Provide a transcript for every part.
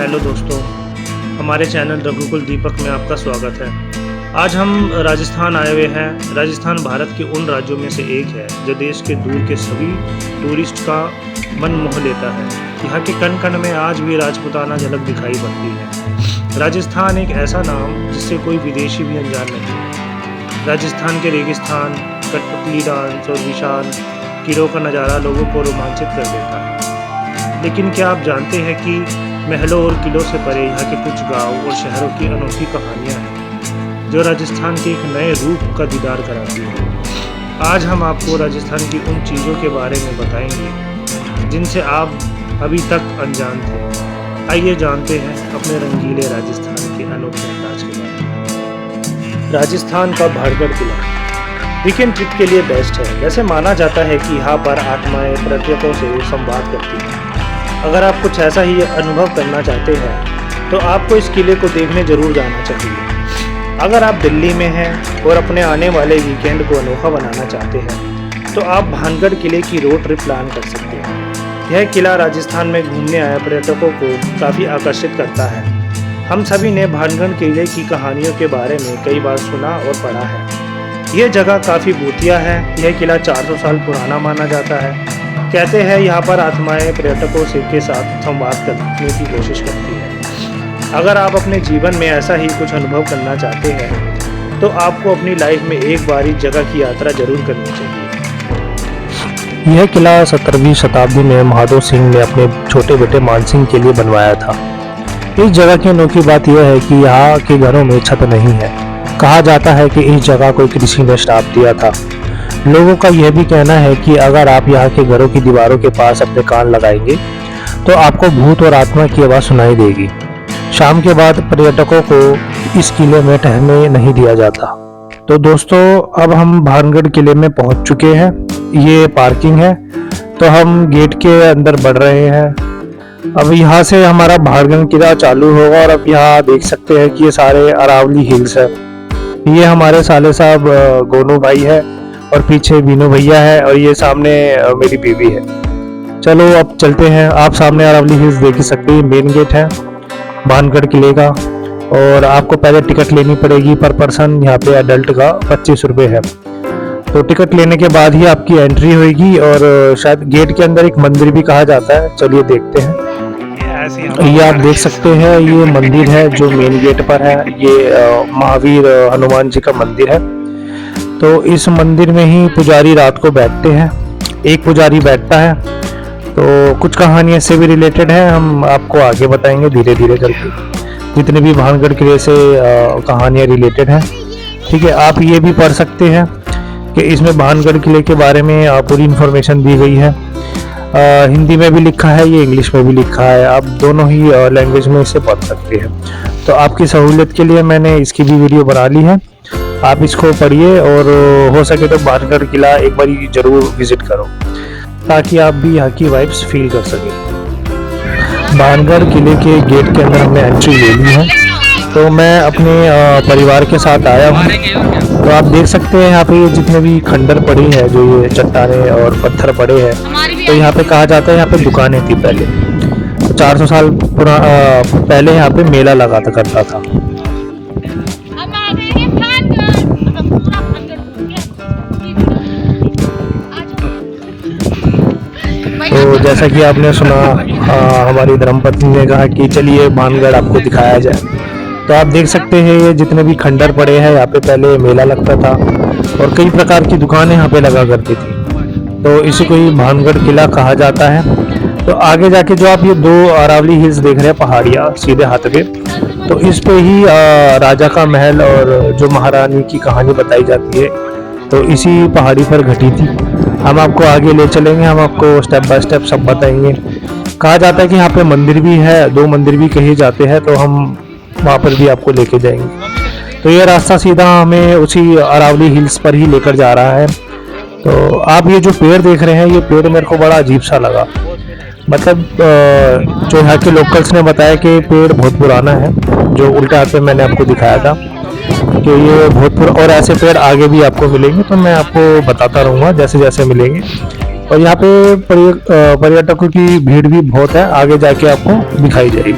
Hello दोस्तों, हमारे channel रघुकुल दीपक में आपका स्वागत है। आज हम राजस्थान आए हुए हैं। राजस्थान भारत के उन राज्यों में से एक है जो देश के दूर के सभी टूरिस्ट का मन मोह लेता है। यहाँ के कण कण में आज भी राजपूताना झलक दिखाई पड़ती है। राजस्थान एक ऐसा नाम जिससे कोई विदेशी भी अनजान नहीं। राजस्थान के रेगिस्तान, कठपुतली डांस और विशाल किलों का नज़ारा लोगों को रोमांचित कर देता है। लेकिन क्या आप जानते हैं कि महलों और किलों से परे यहाँ के कुछ गांव और शहरों की अनोखी कहानियाँ हैं जो राजस्थान के एक नए रूप का दीदार कराती हैं। आज हम आपको राजस्थान की उन चीज़ों के बारे में बताएंगे जिनसे आप अभी तक अनजान थे। आइए जानते हैं अपने रंगीले राजस्थान के अनोखे अंदाज के बारे में। राजस्थान का भाड़गढ़ किला वीकेंड ट्रिप के लिए बेस्ट है। वैसे माना जाता है कि यहाँ पर आत्माएं पर्यटकों से संवाद करती हैं। अगर आप कुछ ऐसा ही अनुभव करना चाहते हैं तो आपको इस किले को देखने जरूर जाना चाहिए। अगर आप दिल्ली में हैं और अपने आने वाले वीकेंड को अनोखा बनाना चाहते हैं तो आप भानगढ़ किले की रोड ट्रिप प्लान कर सकते हैं। यह किला राजस्थान में घूमने आए पर्यटकों को काफ़ी आकर्षित करता है। हम सभी ने भानगढ़ किले की कहानियों के बारे में कई बार सुना और पढ़ा है। यह जगह काफ़ी भूतिया है। यह किला 400 साल पुराना माना जाता है। कहते हैं यहाँ पर आत्माएं पर्यटकों से के साथ संवाद करने की कोशिश करती हैं। अगर आप अपने जीवन में ऐसा ही कुछ अनुभव करना चाहते हैं तो आपको अपनी लाइफ में एक बार इस जगह की यात्रा जरूर करनी चाहिए। यह किला 17वीं शताब्दी में महादेव सिंह ने अपने छोटे बेटे मानसिंह के लिए बनवाया था। इस जगह की अनोखी बात यह है कि यहाँ के घरों में छत नहीं है। कहा जाता है कि इस जगह को ऋषि ने श्राप दिया था। लोगों का यह भी कहना है कि अगर आप यहाँ के घरों की दीवारों के पास अपने कान लगाएंगे तो आपको भूत और आत्मा की आवाज़ सुनाई देगी। शाम के बाद पर्यटकों को इस किले में ठहरने नहीं दिया जाता। तो दोस्तों, अब हम भानगढ़ किले में पहुंच चुके हैं। ये पार्किंग है, तो हम गेट के अंदर बढ़ रहे हैं। अब यहाँ से हमारा भानगढ़ किला चालू होगा और अब यहाँ देख सकते हैं कि ये सारे अरावली हिल्स है। ये हमारे साले साहब गोनू भाई है और पीछे बीनू भैया है और ये सामने मेरी बीवी है। चलो अब चलते हैं। आप सामने अरावली हिल्स देख ही सकते हैं। मेन गेट है भानगढ़ किले का और आपको पहले टिकट लेनी पड़ेगी पर पर्सन। यहाँ पे अडल्ट का 25 रुपये है। तो टिकट लेने के बाद ही आपकी एंट्री होगी और शायद गेट के अंदर एक मंदिर भी कहा जाता है। चलिए देखते हैं। ये आप देख सकते हैं, ये मंदिर है जो मेन गेट पर है। ये महावीर हनुमान जी का मंदिर है। तो इस मंदिर में ही पुजारी रात को बैठते हैं। एक पुजारी बैठता है। तो कुछ कहानियाँ से भी रिलेटेड है, हम आपको आगे बताएंगे धीरे धीरे करके। जितने भी भानगढ़ किले से कहानियाँ रिलेटेड हैं, ठीक है। आप ये भी पढ़ सकते हैं कि इसमें भानगढ़ किले के बारे में पूरी इन्फॉर्मेशन दी गई है। हिंदी में भी लिखा है, ये इंग्लिश में भी लिखा है। आप दोनों ही लैंग्वेज में इसे पढ़ सकते हैं। तो आपकी सहूलियत के लिए मैंने इसकी भी वीडियो बना ली है। आप इसको पढ़िए और हो सके तो भानगढ़ किला एक बार जरूर विजिट करो ताकि आप भी यहाँ की वाइब्स फील कर सकें। भानगढ़ किले के गेट के अंदर हमने एंट्री ले ली है। तो मैं अपने परिवार के साथ आया हूँ। तो आप देख सकते हैं यहाँ पे जितने भी खंडर पड़े हैं, जो ये चट्टानें और पत्थर पड़े हैं, तो यहाँ पे कहा जाता है यहाँ पे दुकानें थी पहले। तो 400 साल पहले यहाँ पे मेला लगा करता था। तो जैसा कि आपने सुना, हमारी धर्मपत्नी ने कहा कि चलिए भानगढ़ आपको दिखाया जाए। तो आप देख सकते हैं ये जितने भी खंडर पड़े हैं, यहाँ पे पहले मेला लगता था और कई प्रकार की दुकानें यहाँ पे लगा करती थी। तो इसी को ही भानगढ़ किला कहा जाता है। तो आगे जाके जो आप ये 2 अरावली हिल्स देख रहे हैं, पहाड़ियाँ सीधे हाथ पे, तो इस पे ही राजा का महल और जो महारानी की कहानी बताई जाती है, तो इसी पहाड़ी पर घटी थी। हम आपको आगे ले चलेंगे, हम आपको स्टेप बाय स्टेप सब बताएंगे। कहा जाता है कि यहाँ पे मंदिर भी है, 2 मंदिर भी कहे जाते हैं, तो हम वहाँ पर भी आपको लेके जाएंगे। तो ये रास्ता सीधा हमें उसी अरावली हिल्स पर ही लेकर जा रहा है। तो आप ये जो पेड़ देख रहे हैं, ये पेड़ मेरे को बड़ा अजीब सा लगा। मतलब जो यहाँ के लोकल्स ने बताया कि पेड़ बहुत पुराना है। जो उल्टा हाथ पे मैंने आपको दिखाया था कि ये बहुत पुराना, और ऐसे पेड़ आगे भी आपको मिलेंगे। तो मैं आपको बताता रहूँगा जैसे जैसे मिलेंगे। और यहाँ पे पर्यटकों की भीड़ भी बहुत है, आगे जाके आपको दिखाई जाएगी।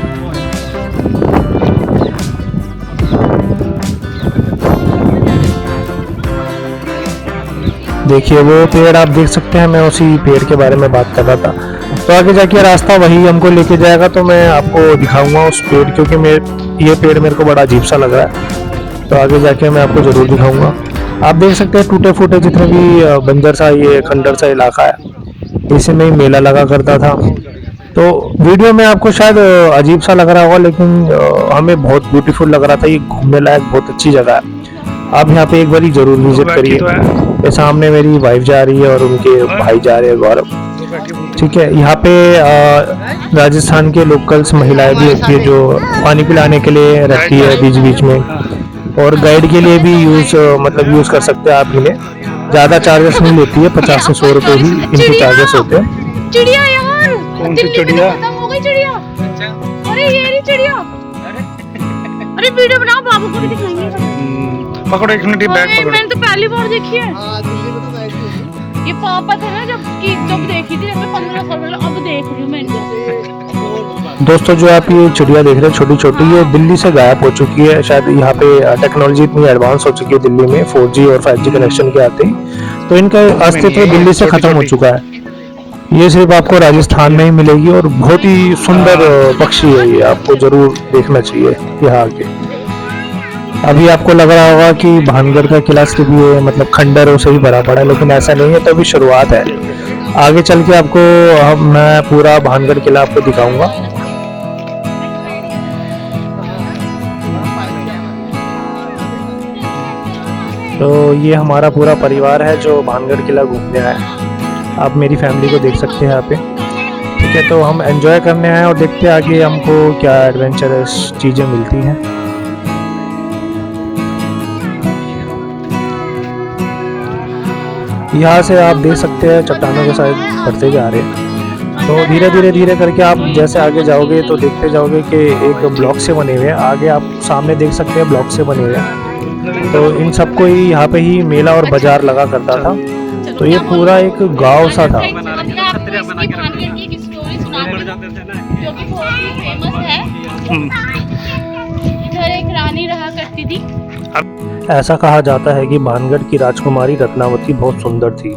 देखिए वो पेड़ आप देख सकते हैं, मैं उसी पेड़ के बारे में बात कर रहा था। तो आगे जाके रास्ता वही हमको लेके जाएगा, तो मैं आपको दिखाऊंगा उस पेड़, क्योंकि ये पेड़ मेरे को बड़ा अजीब सा लग रहा है। तो आगे जाके मैं आपको ज़रूर दिखाऊंगा। आप देख सकते हैं टूटे फूटे जितने भी बंजर सा ये खंडर सा इलाका है, इसी में ही मेला लगा करता था। तो वीडियो में आपको शायद अजीब सा लग रहा होगा, लेकिन हमें बहुत ब्यूटीफुल लग रहा था। ये घूमने लायक बहुत अच्छी जगह है। आप यहाँ पे एक बार जरूर विजिट करिए। ये सामने मेरी वाइफ जा रही है और उनके भाई जा रहे हैं, गौरव। ठीक है, यहाँ पे राजस्थान के लोकल्स महिलाएं भी होती है जो पानी पिलाने के लिए रहती है बीच बीच में, और गाइड के लिए भी यूज कर सकते हैं आप इन्हें। ज़्यादा चार्जेस नहीं लेती है, 50 से 100 रुपये ही इनके चार्जेस होते हैं। चिड़िया यार, कौन सी चिड़िया? खत्म हो गई चिड़िया। अरे ये रही चिड़िया। अरे वीडियो बनाओ, बाबू को भी दिखाएंगे। पकड़ो एक मिनट, बैग पकड़ो। मैंने तो पहली बार देखी है। ये पापा थे ना जब देखी थी 15 साल पहले, अब देख रही हूँ मैं इनको। दोस्तों जो आप ये चिड़िया देख रहे हैं छोटी छोटी, ये दिल्ली से गायब हो चुकी है। शायद यहाँ पे टेक्नोलॉजी इतनी एडवांस हो चुकी है दिल्ली में 4G और 5G कनेक्शन के आते ही, तो इनका अस्तित्व दिल्ली से खत्म हो चुका है। ये सिर्फ आपको राजस्थान में ही मिलेगी और बहुत ही सुंदर पक्षी है ये, आपको जरूर देखना चाहिए यहाँ आके। अभी आपको लग रहा होगा कि भानगढ़ का किला सिर्फ ये मतलब खंडरों से ही भरा पड़ा है, लेकिन ऐसा नहीं है, तो अभी शुरुआत है। आगे चल के आपको मैं पूरा भानगढ़ किला आपको दिखाऊंगा। तो ये हमारा पूरा परिवार है जो भानगढ़ किला घूमने आया है। आप मेरी फैमिली को देख सकते हैं यहाँ पे। ठीक है, तो हम एंजॉय करने आए और देखते हैं आगे हमको क्या एडवेंचरस चीज़ें मिलती हैं। यहाँ से आप देख सकते हैं चट्टानों के साइड बढ़ते जा रहे हैं। तो धीरे धीरे करके आप जैसे आगे जाओगे तो देखते जाओगे कि एक ब्लॉक से बने हुए हैं। आगे आप सामने देख सकते हैं ब्लॉक से बने हुए हैं। तो इन सबको ही यहाँ पे ही मेला और बाजार लगा करता था। तो ये पूरा एक गांव सा था। एक रानी रहा करती थी। ऐसा कहा जाता है कि भानगढ़ की राजकुमारी रत्नावती बहुत सुंदर थी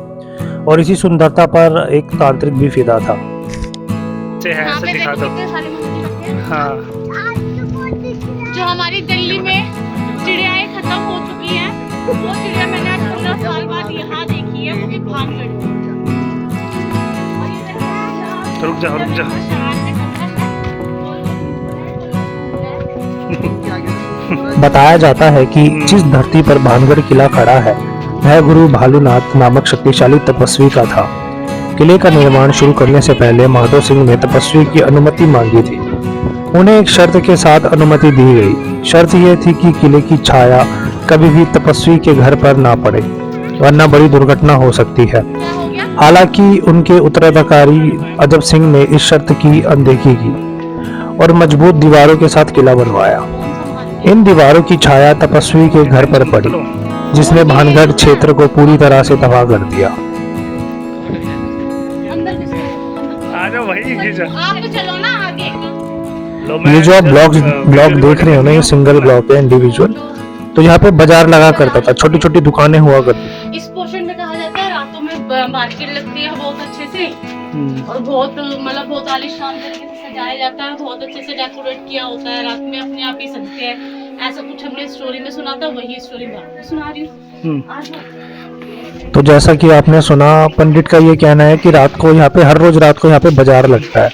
और इसी सुंदरता पर एक तांत्रिक भी फिदा था। हाँ। जो हमारी दिल्ली में चिड़ियाएं खत्म हो चुकी हैं, वो चिड़िया मैंने आज 15 साल बाद यहाँ देखी है, वो भी भानगढ़। रुक जा। बताया जाता है कि जिस धरती पर भानगढ़ किला खड़ा है वह गुरु भालूनाथ नामक शक्तिशाली तपस्वी का था। किले का निर्माण शुरू करने से पहले महादेव सिंह ने तपस्वी की अनुमति मांगी थी। उन्हें एक शर्त के साथ अनुमति दी गई। शर्त यह थी कि किले की छाया कभी भी तपस्वी के घर पर ना पड़े, वरना बड़ी दुर्घटना हो सकती है। हालांकि उनके उत्तराधिकारी अजब सिंह ने इस शर्त की अनदेखी की और मजबूत दीवारों के साथ किला बनवाया। इन दीवारों की छाया तपस्वी के घर पर पड़ी, जिसने भानगढ़ क्षेत्र को पूरी तरह से तबाह कर दिया। ये जो आप ब्लॉग देख रहे हो ना, ये सिंगल ब्लॉक है, इंडिविजुअल। तो यहाँ पे बाजार लगा करता था, छोटी छोटी दुकानें हुआ करती। इस पोर्शन में कहा जाता है रातों में मार्केट लगती है बहुत अच्छे से, और बहुत मतलब बहुत आलीशान तरीके से सजाया जाता है, बहुत अच्छे से डेकोरेट किया होता है। रात में अपने आप ही सजते हैं, ऐसा कुछ हमने स्टोरी में सुना था, वही स्टोरी मैं सुना रही हूँ। तो जैसा कि आपने सुना, पंडित का ये कहना है कि रात को यहाँ पे हर रोज रात को यहाँ पे बाजार लगता है।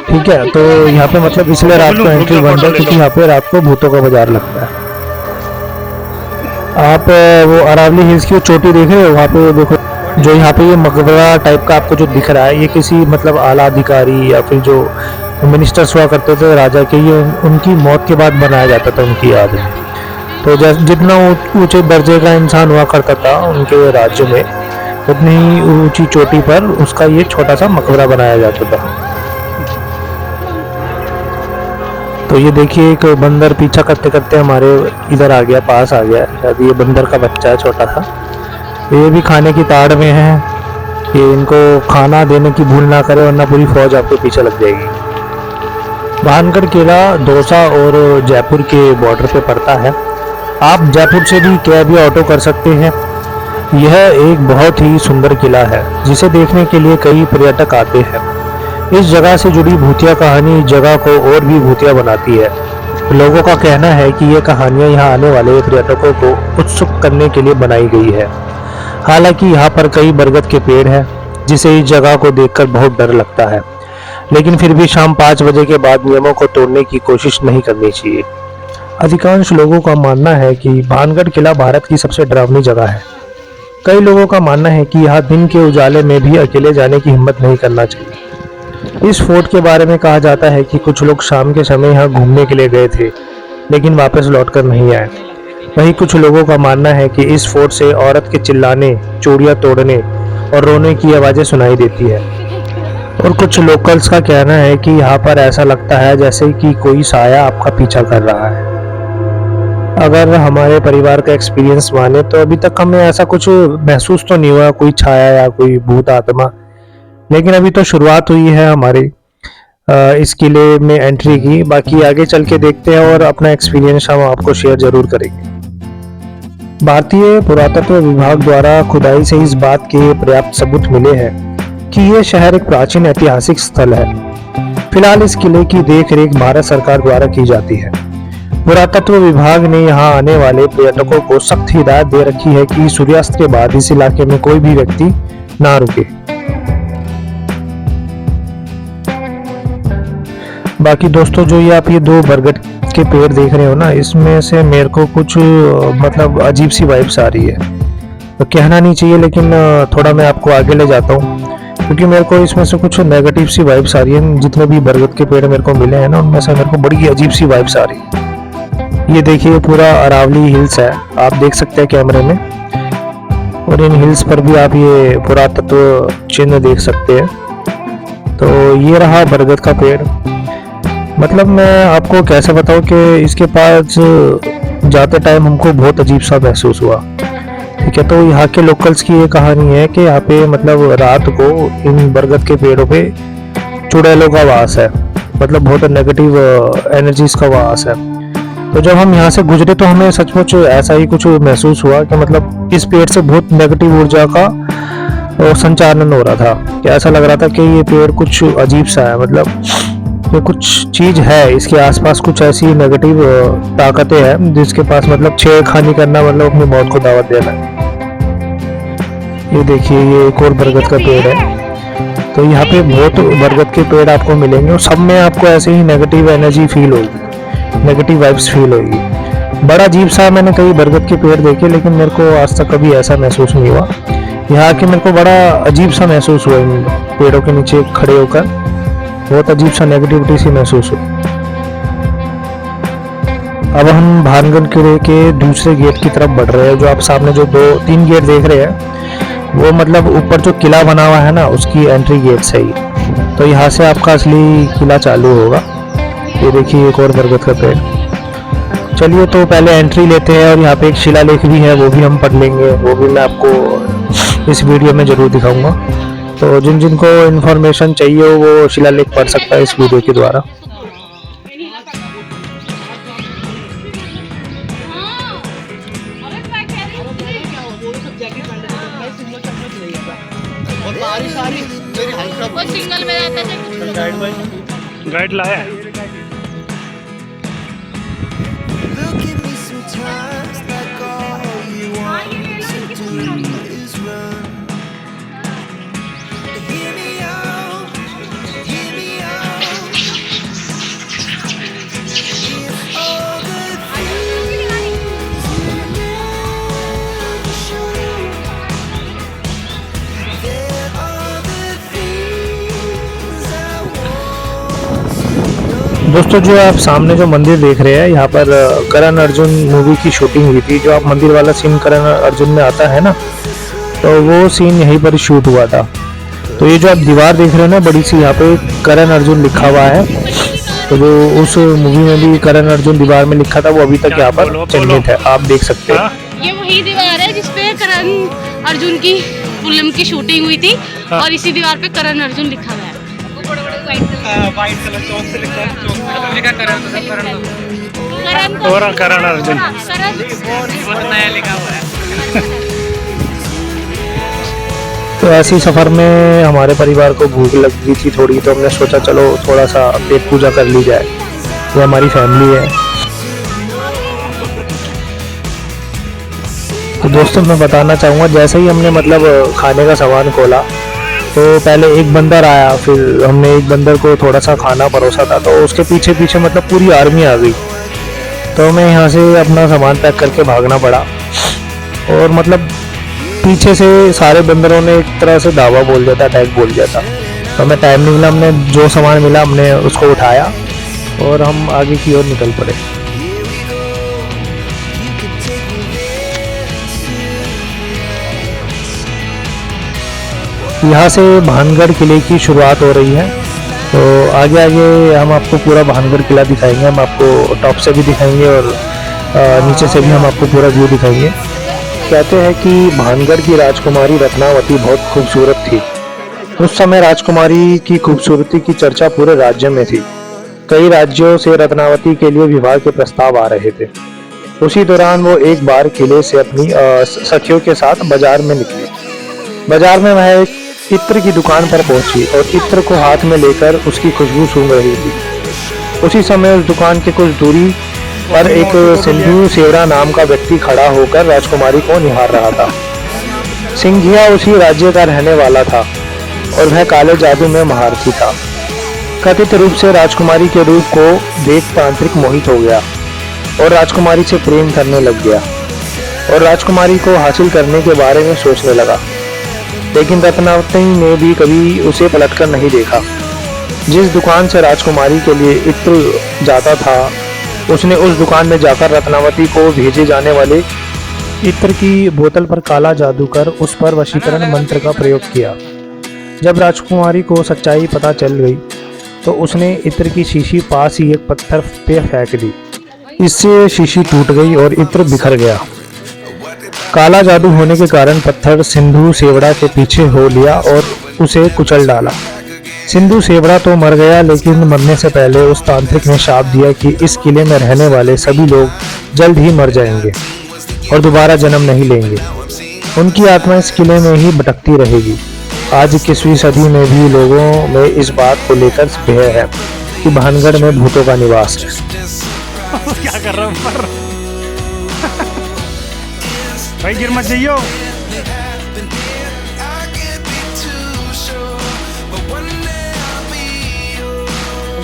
ठीक है, तो यहाँ पे मतलब इसलिए रात को एंट्री बंद है क्योंकि यहाँ पे रात को भूतों का बाजार लगता है। आप वो अरावली हिल्स की चोटी देख रहे हो, वहाँ पे देखो जो यहाँ पे ये मकबरा टाइप का आपको जो दिख रहा है, ये किसी मतलब आला अधिकारी या फिर जो मिनिस्टर्स हुआ करते थे राजा के, ये उनकी मौत के बाद बनाया जाता था उनकी याद में। तो जितना ऊंचे दर्जे का इंसान हुआ करता था उनके राज्य में, उतनी ही ऊंची चोटी पर उसका ये छोटा सा मकबरा बनाया जाता था। तो ये देखिए एक बंदर पीछा करते करते हमारे इधर आ गया, पास आ गया। शायद ये बंदर का बच्चा है छोटा सा। ये भी खाने की ताड़ में है, ये इनको खाना देने की भूल ना करे वरना पूरी फौज आपके पीछे लग जाएगी। भानगढ़ किला दौसा और जयपुर के बॉर्डर पे पड़ता है। आप जयपुर से भी कैब या ऑटो कर सकते हैं। यह एक बहुत ही सुंदर किला है जिसे देखने के लिए कई पर्यटक आते हैं। इस जगह से जुड़ी भूतिया कहानी इस जगह को और भी भूतिया बनाती है। लोगों का कहना है कि ये कहानियां यहाँ आने वाले पर्यटकों को उत्सुक करने के लिए बनाई गई है। हालांकि यहाँ पर कई बरगद के पेड़ हैं जिसे इस जगह को देखकर बहुत डर लगता है, लेकिन फिर भी शाम 5 बजे के बाद नियमों को तोड़ने की कोशिश नहीं करनी चाहिए। अधिकांश लोगों का मानना है कि भानगढ़ किला भारत की सबसे डरावनी जगह है। कई लोगों का मानना है कि यहाँ दिन के उजाले में भी अकेले जाने की हिम्मत नहीं करना चाहिए। इस फोर्ट के बारे में कहा जाता है कि कुछ लोग शाम के समय यहाँ घूमने के लिए गए थे, लेकिन वापस लौटकर नहीं आए। वहीं कुछ लोगों का मानना है कि इस फोर्ट से औरत के चिल्लाने, चूड़ियां तोड़ने और रोने की आवाजें सुनाई देती है। और कुछ लोकल्स का कहना है कि यहाँ पर ऐसा लगता है जैसे कि कोई साया आपका पीछा कर रहा है। अगर हमारे परिवार का एक्सपीरियंस माने तो अभी तक हमें ऐसा कुछ महसूस तो नहीं हुआ, कोई छाया या कोई भूत आत्मा। लेकिन अभी तो शुरुआत हुई है हमारी इस किले में एंट्री की। बाकी आगे चल के देखते हैं और अपना एक्सपीरियंस हम आपको शेयर जरूर करेंगे। भारतीय पुरातत्व विभाग द्वारा खुदाई से इस बात के पर्याप्त सबूत मिले हैं कि ये शहर एक प्राचीन ऐतिहासिक स्थल है। फिलहाल इस किले की देख-रेख भारत सरकार द्वारा की जाती है। पुरातत्व विभाग ने यहाँ आने वाले पर्यटकों को सख्त हिदायत दे रखी है कि सूर्यास्त के बाद इस इलाके में कोई भी व्यक्ति ना रुके। बाकी दोस्तों, जो ये आप ये 2 बरगद के पेड़ देख रहे हो ना, इसमें से मेरे को कुछ मतलब अजीब सी वाइब्स आ रही है। तो कहना नहीं चाहिए, लेकिन थोड़ा मैं आपको आगे ले जाता हूँ क्योंकि मेरे को इसमें से कुछ नेगेटिव सी वाइब्स आ रही है। जितने भी बरगद के पेड़ मेरे को मिले हैं ना, उनमें से मेरे को बड़ी अजीब सी वाइब्स आ रही है। ये देखिए, पूरा अरावली हिल्स है, आप देख सकते हैं कैमरे में। और इन हिल्स पर भी आप ये पुरातत्व चिन्ह देख सकते हैं। तो ये रहा बरगद का पेड़। मतलब मैं आपको कैसे बताऊं कि इसके पास जाते टाइम हमको बहुत अजीब सा महसूस हुआ। ठीक है, तो यहाँ के लोकल्स की ये कहानी है कि यहाँ पे मतलब रात को इन बरगद के पेड़ों पे चुड़ैलों का वास है, मतलब बहुत नेगेटिव एनर्जीज का वास है। तो जब हम यहाँ से गुजरे तो हमें सचमुच ऐसा ही कुछ महसूस हुआ कि मतलब इस पेड़ से बहुत नेगेटिव ऊर्जा का संचालन हो रहा था। कि ऐसा लग रहा था कि ये पेड़ कुछ अजीब सा है, मतलब ये कुछ चीज है, इसके आसपास कुछ ऐसी नेगेटिव ताकतें हैं जिसके पास मतलब छेड़खानी करना मतलब अपनी मौत को दावत देना है। ये देखिए, ये एक और बरगद का पेड़ है। तो यहाँ पे बहुत बरगद के पेड़ आपको मिलेंगे और सब में आपको ऐसे ही नेगेटिव एनर्जी फील होगी, नेगेटिव वाइब्स फील होगी। बड़ा अजीब सा, मैंने कई बरगद के पेड़ देखे लेकिन मेरे को आज तक कभी ऐसा महसूस नहीं हुआ। यहाँ आके मेरे को बड़ा अजीब सा महसूस हुआ इन पेड़ों के नीचे खड़े होकर, बहुत अजीब सा नेगेटिविटी सी महसूस हुई। अब हम भानगढ़ किले के दूसरे गेट की तरफ बढ़ रहे हैं। जो आप सामने जो 2-3 गेट देख रहे हैं वो मतलब ऊपर जो किला बना हुआ है ना, उसकी एंट्री गेट से ही। तो यहाँ से आपका असली किला चालू होगा। ये देखिए, एक और बरगद का पेड़। चलिए, तो पहले एंट्री लेते हैं और यहाँ पे एक शिलालेख भी है, वो भी हम पढ़ लेंगे। वो भी मैं आपको इस वीडियो में जरूर दिखाऊंगा। तो जिन जिनको इन्फॉर्मेशन चाहिए हो वो शिलालेख पढ़ सकता है इस वीडियो के द्वारा। सिंगल में रहता है, गाइड लाया है। Look at me sometimes like all you want to do is run. Hear me out, hear me out. If all the things you never show, there are the things I want to know. दोस्तों, जो आप सामने जो मंदिर देख रहे हैं, यहाँ पर करण अर्जुन मूवी की शूटिंग हुई थी। जो आप मंदिर वाला सीन करण अर्जुन में आता है ना, तो वो सीन यहीं पर शूट हुआ था। तो ये जो आप दीवार देख रहे हो ना बड़ी सी, यहाँ पे करण अर्जुन लिखा हुआ है। तो जो उस मूवी में भी करण अर्जुन दीवार में लिखा था, वो अभी तक यहाँ पर चिन्हित है, आप देख सकते हैं। ये वही दीवार है जिसपे करण अर्जुन की फिल्म की शूटिंग हुई थी और इसी दीवार पे करण अर्जुन लिखा हुआ है। वाइट कलर चौक से लिखा है, चौक पे लिखा करण और करण अर्जुन करण बहुत नया लिखा हुआ है। तो ऐसे ही सफ़र में हमारे परिवार को भूख लग गई थी थोड़ी, तो हमने सोचा चलो थोड़ा सा पेट पूजा कर ली जाए। ये हमारी फैमिली है। तो दोस्तों मैं बताना चाहूँगा, जैसे ही हमने मतलब खाने का सामान खोला तो पहले एक बंदर आया, फिर हमने एक बंदर को थोड़ा सा खाना परोसा था, तो उसके पीछे पीछे मतलब पूरी आर्मी आ गई। तो हमें यहाँ से अपना सामान पैक करके भागना पड़ा, और मतलब पीछे से सारे बंदरों ने एक तरह से दावा बोल दिया था, अटैक बोल दिया था। तो हमें टाइम नहीं मिला, हमने जो सामान मिला हमने उसको उठाया और हम आगे की ओर निकल पड़े। यहाँ से भानगढ़ किले की शुरुआत हो रही है। तो आगे आगे हम आपको पूरा भानगढ़ किला दिखाएंगे। हम आपको टॉप से भी दिखाएंगे और नीचे से भी हम आपको पूरा व्यू दिखाएंगे। कहते हैं कि भानगढ़ की राजकुमारी रत्नावती बहुत खूबसूरत थी। उस समय राजकुमारी की खूबसूरती की चर्चा पूरे राज्य में थी। कई राज्यों से रत्नावती के लिए विवाह के प्रस्ताव आ रहे थे। उसी दौरान वो एक बार किले से अपनी सखियों के साथ बाजार में निकली। बाजार में वह एक इत्र की दुकान पर पहुंची और इत्र को हाथ में लेकर उसकी खुशबू सूंघ रही थी। उसी समय उस दुकान के कुछ दूरी पर एक सिंधु सेवड़ा नाम का व्यक्ति खड़ा होकर राजकुमारी को निहार रहा था। सिंघिया उसी राज्य का रहने वाला था और वह काले जादू में महारथी था। कथित रूप से राजकुमारी के रूप को देख तांत्रिक मोहित हो गया और राजकुमारी से प्रेम करने लग गया और राजकुमारी को हासिल करने के बारे में सोचने लगा। लेकिन रत्नावती ने भी कभी उसे पलटकर नहीं देखा। जिस दुकान से राजकुमारी के लिए इत्र जाता था, उसने उस दुकान में जाकर रत्नावती को भेजे जाने वाले इत्र की बोतल पर काला जादू कर उस पर वशीकरण मंत्र का प्रयोग किया। जब राजकुमारी को सच्चाई पता चल गई तो उसने इत्र की शीशी पास ही एक पत्थर पे फेंक दी। इससे शीशी टूट गई और इत्र बिखर गया। काला जादू होने के कारण पत्थर सिंधु सेवड़ा के पीछे हो लिया और उसे कुचल डाला। सिंधु सेवड़ा तो मर गया, लेकिन मरने से पहले उस तांत्रिक ने शाप दिया कि इस किले में रहने वाले सभी लोग जल्द ही मर जाएंगे और दोबारा जन्म नहीं लेंगे। उनकी आत्मा इस किले में ही भटकती रहेगी। आज 21वीं सदी में भी लोगों में इस बात को लेकर भय है कि भानगढ़ में भूतों का निवास है। क्या कर रहा हूँ पर भाई गिर मत जाइयो।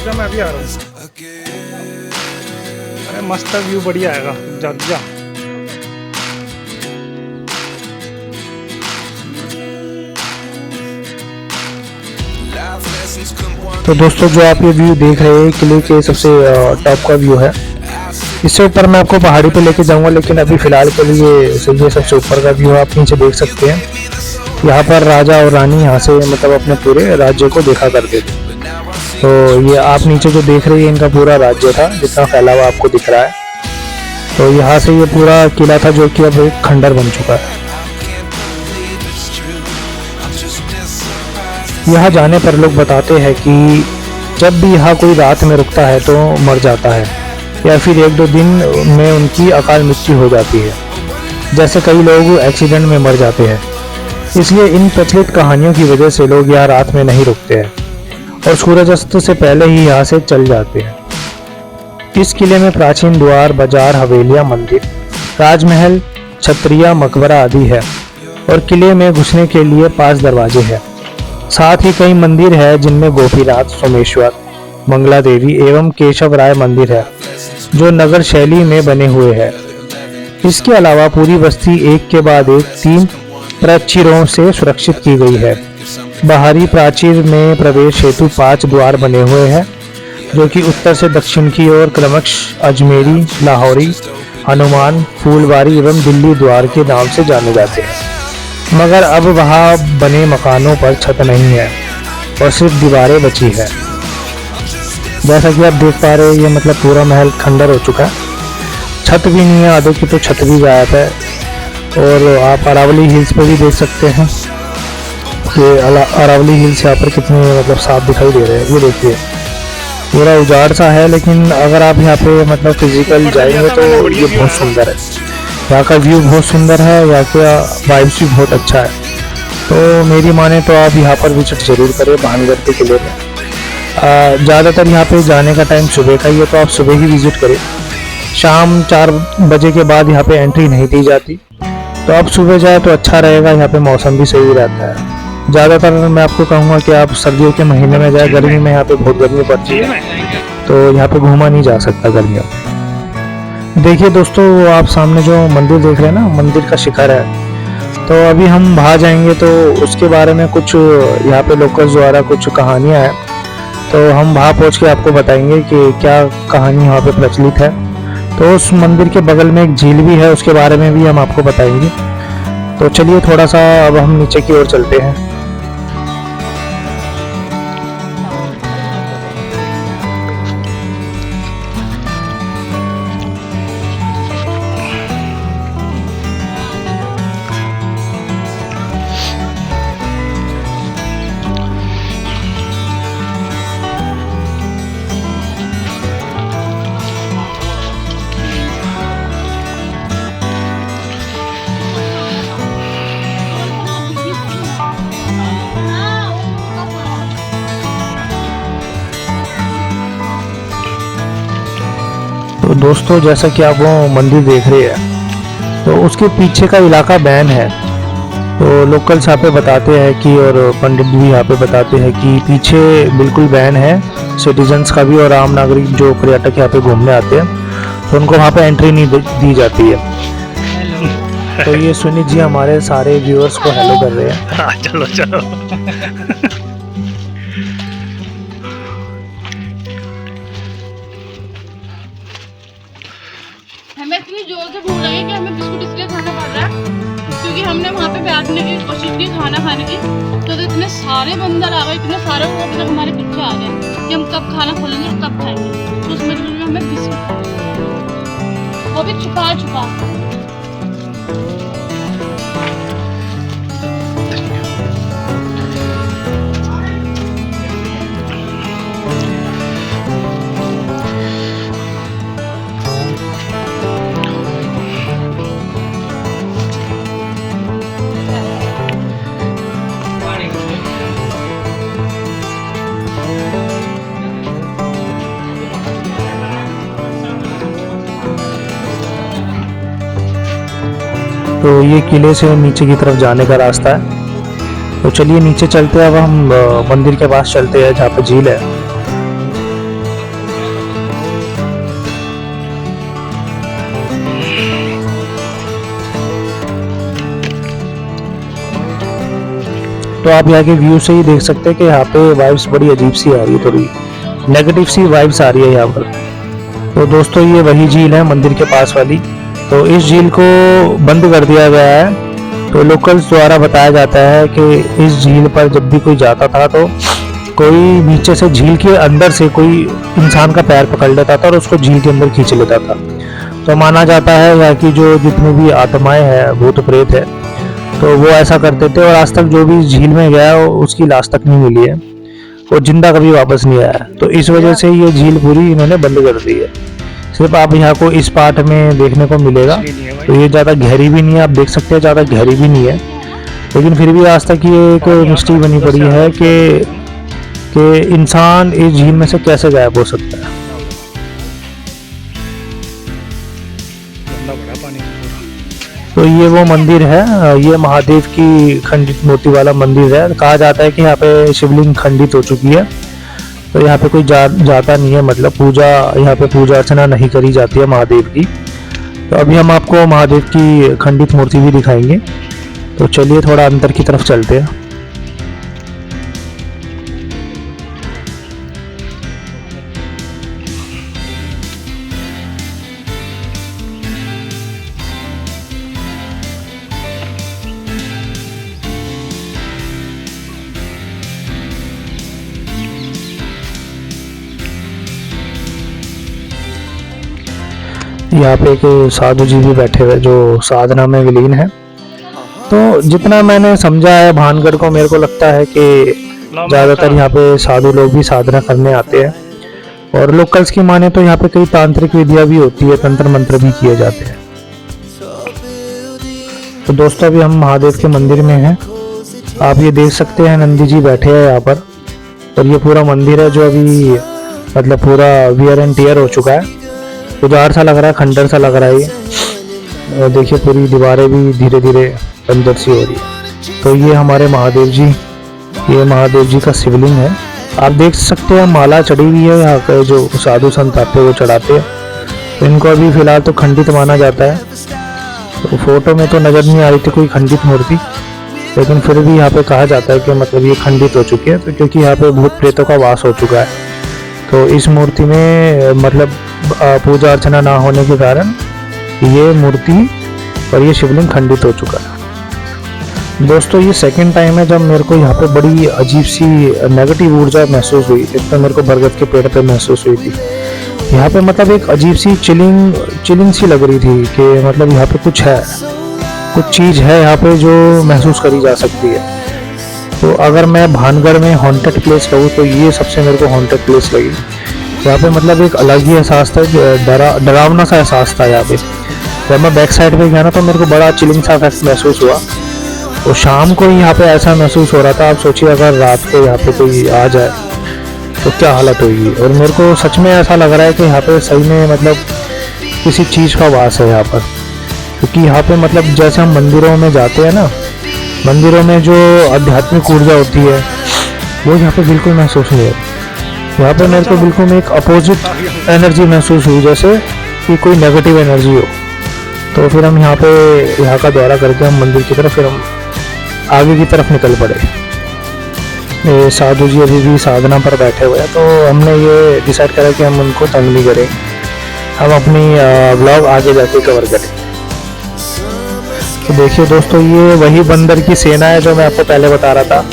मैं अभी आ रहा हूँ। अरे मस्त व्यू बढ़िया आएगा। जा तो दोस्तों जो आप ये व्यू देख रहे हैं किले के सबसे टॉप का व्यू है। इससे ऊपर मैं आपको पहाड़ी पे लेके जाऊंगा, लेकिन अभी फिलहाल के लिए ये सबसे ऊपर का व्यू आप नीचे देख सकते हैं। यहाँ पर राजा और रानी यहाँ से मतलब अपने पूरे राज्य को देखा करते थे। तो ये आप नीचे जो देख रहे हैं इनका पूरा राज्य था, जितना फैला हुआ आपको दिख रहा है। तो यहाँ से ये पूरा किला था जो कि अब एक खंडर बन चुका है। यहाँ जाने पर लोग बताते हैं कि जब भी यहाँ कोई रात में रुकता है तो मर जाता है या फिर 1-2 दिन में उनकी अकाल मृत्यु हो जाती है। जैसे कई लोग एक्सीडेंट में मर जाते हैं। इसलिए इन प्रचलित कहानियों की वजह से लोग यहाँ रात में नहीं रुकते हैं और सूर्यास्त से पहले ही यहाँ से चल जाते हैं। इस किले में प्राचीन द्वार, बाजार, हवेलियाँ, मंदिर, राजमहल, छत्रियाँ, मकबरा आदि है और किले में घुसने के लिए 5 दरवाजे हैं। साथ ही कई मंदिर है जिनमें गोपीनाथ, सोमेश्वर, मंगला देवी एवं केशव राय मंदिर है जो नगर शैली में बने हुए हैं। इसके अलावा पूरी बस्ती एक के बाद एक 3 प्राचीरों से सुरक्षित की गई है। बाहरी प्राचीर में प्रवेश हेतु 5 द्वार बने हुए हैं जो कि उत्तर से दक्षिण की ओर क्रमशः अजमेरी, लाहौरी, हनुमान, फूलवारी एवं दिल्ली द्वार के नाम से जाने जाते हैं। मगर अब वहाँ बने मकानों पर छत नहीं है और सिर्फ दीवारें बची है। जैसा कि आप देख पा रहे हैं ये मतलब पूरा महल खंडर हो चुका है। छत भी नहीं है, आधे की तो छत भी गायब है। और आप अरावली हिल्स पर भी देख सकते हैं। ये अरावली हिल्स यहाँ पर कितने मतलब साफ दिखाई दे रहे हैं। ये देखिए पूरा उजाड़ सा है, लेकिन अगर आप यहाँ पे मतलब फिजिकल जाएंगे तो ये बहुत सुंदर है। यहाँ का व्यू बहुत सुंदर है, यहाँ का वाइब्स भी बहुत अच्छा है। तो मेरी माने तो आप यहाँ पर विजिट जरूर करें भानगढ़ के किले में। ज़्यादातर यहाँ पे जाने का टाइम सुबह का ही है, तो आप सुबह ही विजिट करें। शाम 4 बजे के बाद यहाँ पे एंट्री नहीं दी जाती, तो आप सुबह जाए तो अच्छा रहेगा। यहाँ पे मौसम भी सही रहता है। ज़्यादातर मैं आपको कहूँगा कि आप सर्दियों के महीने में जाए, गर्मी में यहाँ पे बहुत गर्मी पड़ती है, तो यहाँ पे घूमा नहीं जा सकता गर्मियों में। देखिए दोस्तों, वो आप सामने जो मंदिर देख रहे हैं ना, मंदिर का शिखर है। तो अभी हम बाहर जाएंगे तो उसके बारे में कुछ यहाँ पे लोकल्स द्वारा कुछ कहानियाँ हैं, तो हम वहाँ पहुँच के आपको बताएंगे कि क्या कहानी वहाँ पे प्रचलित है। तो उस मंदिर के बगल में एक झील भी है, उसके बारे में भी हम आपको बताएंगे। तो चलिए थोड़ा सा अब हम नीचे की ओर चलते हैं। तो दोस्तों, जैसा कि आप वो मंदिर देख रहे हैं, तो उसके पीछे का इलाका बैन है। तो लोकल्स यहाँ पे बताते हैं कि, और पंडित भी यहाँ पे बताते हैं कि पीछे बिल्कुल बैन है सिटीजन्स का भी, और आम नागरिक जो पर्यटक यहाँ पे घूमने आते हैं तो उनको वहाँ पे एंट्री नहीं दी जाती है। तो ये सुनीत जी हमारे सारे व्यूअर्स को हेलो कर रहे हैं। हाँ, चलो चलो। हमें इतनी जोर से भूख लगी कि हमें बिस्कुट इसलिए खाना पड़ रहा है क्योंकि हमने वहाँ पे बैठने की कोशिश की खाना खाने की, तो इतने सारे बंदर आ गए, इतने सारे लोग जब हमारे पीछे आ गए कि हम कब खाना खोलेंगे और कब खाएंगे। तो उस मजबूरी में हमें बिस्कुट, वो भी छुपा छुपा। तो ये किले से नीचे की तरफ जाने का रास्ता है। तो चलिए नीचे चलते हैं। अब हम मंदिर के पास चलते हैं जहाँ पे झील है। तो आप यहाँ के व्यू से ही देख सकते हैं कि यहाँ पे वाइब्स बड़ी अजीब सी आ रही है, थोड़ी नेगेटिव सी वाइब्स आ रही है यहाँ पर। तो दोस्तों, ये वही झील है मंदिर के पास वाली। तो इस झील को बंद कर दिया गया है। तो लोकल्स द्वारा बताया जाता है कि इस झील पर जब भी कोई जाता था तो कोई नीचे से झील के अंदर से कोई इंसान का पैर पकड़ लेता था और उसको झील के अंदर खींच लेता था। तो माना जाता है यहाँ की जो जितनी भी आत्माएं हैं, भूत प्रेत है, तो वो ऐसा करते थे। और आज तक जो भी झील में गया उसकी लाश तक नहीं मिली है, वो जिंदा कभी वापस नहीं आया। तो इस वजह से ये झील पूरी इन्होंने बंद कर दी है। सिर्फ आप यहाँ को इस पार्ट में देखने को मिलेगा। तो ये ज़्यादा गहरी भी नहीं है, आप देख सकते हैं ज़्यादा गहरी भी नहीं है, लेकिन फिर भी आज तक ये एक मिस्ट्री बनी पड़ी है कि इंसान इस झील में से कैसे गायब हो सकता है। तो ये वो मंदिर है, ये महादेव की खंडित मूर्ति वाला मंदिर है। कहा जाता है कि यहाँ पे शिवलिंग खंडित हो चुकी है, तो यहाँ पे कोई जाता नहीं है, मतलब यहाँ पे पूजा अर्चना नहीं करी जाती है महादेव की। तो अभी हम आपको महादेव की खंडित मूर्ति भी दिखाएंगे। तो चलिए थोड़ा अंदर की तरफ चलते हैं। यहाँ पे एक साधु जी भी बैठे हुए जो साधना में विलीन है। तो जितना मैंने समझा है भानगढ़ को, मेरे को लगता है कि ज़्यादातर यहाँ पे साधु लोग भी साधना करने आते हैं। और लोकल्स की माने तो यहाँ पे कई तांत्रिक विधियाँ भी होती है, तंत्र मंत्र भी किए जाते हैं। तो दोस्तों, अभी हम महादेव के मंदिर में हैं आप ये देख सकते हैं नंदी जी बैठे हैं यहाँ पर। और ये पूरा मंदिर है जो अभी मतलब पूरा वियर एंड टियर हो चुका है, उदार सा लग रहा है, खंडर सा लग रहा है ये। और देखिए पूरी दीवारें भी धीरे धीरे बंजर सी हो रही है। तो ये हमारे महादेव जी, ये महादेव जी का शिवलिंग है। आप देख सकते हैं माला चढ़ी हुई है, यहाँ के जो साधु संत आते हैं वो चढ़ाते हैं। इनको अभी फिलहाल तो खंडित माना जाता है। तो फोटो में तो नज़र नहीं आ रही थी कोई खंडित मूर्ति, लेकिन फिर भी यहाँ पे कहा जाता है कि मतलब ये खंडित हो चुकी है, तो क्योंकि यहाँ पे भूत प्रेतों का वास हो चुका है। तो इस मूर्ति में मतलब पूजा अर्चना ना होने के कारण ये मूर्ति और ये शिवलिंग खंडित हो चुका है। दोस्तों ये सेकंड टाइम है जब मेरे को यहाँ पे बड़ी अजीब सी नेगेटिव ऊर्जा महसूस हुई। एक तो मेरे को बरगद के पेड़ पे महसूस हुई थी, यहाँ पे मतलब एक अजीब सी चिलिंग सी लग रही थी कि मतलब यहाँ पे कुछ है, कुछ चीज़ है यहाँ पे जो महसूस करी जा सकती है। तो अगर मैं भानगढ़ में हॉन्टेड प्लेस कहूँ तो ये सबसे मेरे को हॉन्टेड प्लेस लगी। यहाँ पे मतलब एक अलग ही एहसास था, डरावना सा एहसास था यहाँ पे। जब मैं बैक साइड पे गया ना तो मेरे को बड़ा चिलिंग सा इफेक्ट महसूस हुआ। और शाम को ही यहाँ पे ऐसा महसूस हो रहा था, आप सोचिए अगर रात को यहाँ पे कोई आ जाए तो क्या हालत होगी। और मेरे को सच में ऐसा लग रहा है कि यहाँ पे सही में मतलब किसी चीज़ का वास है यहाँ पर। क्योंकि यहाँ पे मतलब जैसे हम मंदिरों में जाते हैं ना, मंदिरों में जो आध्यात्मिक ऊर्जा होती है वो यहाँ पे बिल्कुल महसूस नहीं होती। यहाँ पे मेरे को बिल्कुल एक अपोजिट एनर्जी महसूस हुई, जैसे कि कोई नेगेटिव एनर्जी हो। तो फिर हम यहाँ का दौरा करके हम मंदिर की तरफ फिर हम आगे की तरफ निकल पड़े। ये साधु जी अभी भी साधना पर बैठे हुए हैं, तो हमने ये डिसाइड करा कि हम उनको तंग नहीं करें, हम अपनी ब्लॉग आगे जाके कवर करें। तो देखिए दोस्तों ये वही बंदर की सेना है जो मैं आपको पहले बता रहा था।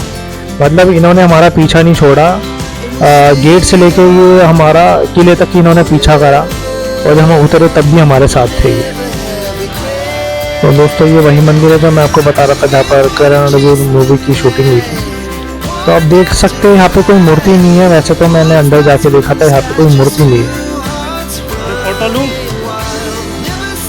मतलब इन्होंने हमारा पीछा नहीं छोड़ा, गेट से लेके ये हमारा किले तक इन्होंने पीछा करा, और जब हम उतरे तब भी हमारे साथ थे ये। तो दोस्तों ये वही मंदिर है जो मैं आपको बता रहा था जहाँ पर करण अर्जुन मूवी की शूटिंग हुई थी। तो आप देख सकते हैं यहाँ पे कोई मूर्ति नहीं है। वैसे तो मैंने अंदर जाके देखा था, यहाँ पे कोई मूर्ति नहीं है। फोटो लूं?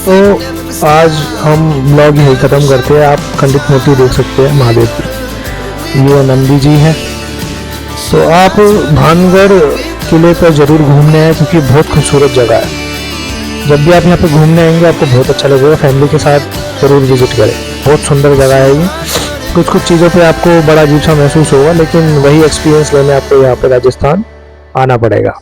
तो आज हम ब्लॉग यही ख़त्म करते हैं। आप खंडित मूर्ति देख सकते हैं महादेव की, ये नंदी जी हैं। तो आप भानगढ़ किले पर ज़रूर घूमने आए क्योंकि बहुत खूबसूरत जगह है। जब भी आप यहाँ पे घूमने आएंगे आपको बहुत अच्छा लगेगा, फैमिली के साथ ज़रूर विजिट करें। बहुत सुंदर जगह है ये। कुछ चीज़ों पे आपको बड़ा अजीब सा महसूस होगा, लेकिन वही एक्सपीरियंस लेने आपको यहाँ पे राजस्थान आना पड़ेगा।